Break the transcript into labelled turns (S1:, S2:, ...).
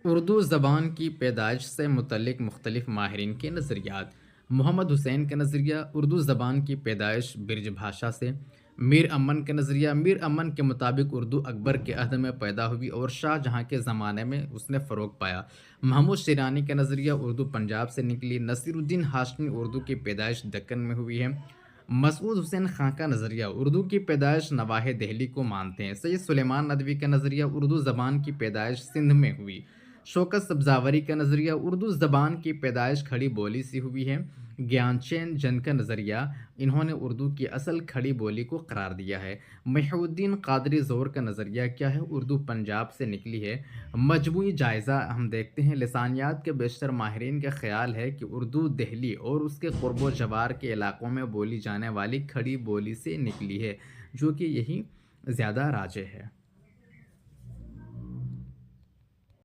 S1: उर्दू ज़बान की पैदाइश से मुतल्लिक़ मुख्तलिफ़ माहिरीन के नज़रियात। मोहम्मद हुसैन का नज़रिया उर्दू ज़बान की पैदाइश ब्रिज भाषा से। मीर अमन का नज़रिया, मीर अमन के मुताबिक उर्दू अकबर के अहद में पैदा हुई और शाहजहाँ के ज़माने में उसने फ़रोग़ पाया। महमूद शिरानी का नज़रिया उर्दू पंजाब से निकली। नसीरुद्दीन हाशमी उर्दू की पैदाइश दक्कन में हुई है। मसूद हुसैन खां का नज़रिया उर्दू की पैदाइश नवाहे दहली को मानते हैं। सैयद सुलेमान नदवी का नज़रिया उर्दू ज़बान की पैदाइश सिंध में हुई। शौकत सब्ज़ावरी का नज़रिया उर्दू ज़बान की पैदाइश खड़ी बोली से हुई है। ज्ञानचंद जन का नज़रिया, इन्होंने उर्दू की असल खड़ी बोली को करार दिया है। महिउद्दीन कादरी ज़ोर का नज़रिया क्या है, उर्दू पंजाब से निकली है। मजमूई जायज़ा हम देखते हैं, लिसानियात के बेशतर माहिरीन का ख़्याल है कि उर्दू दहली और उसके क़ुर्ब व जवार के इलाक़ों में बोली जाने वाली खड़ी बोली से निकली है, जो कि यही ज़्यादा राजिह है।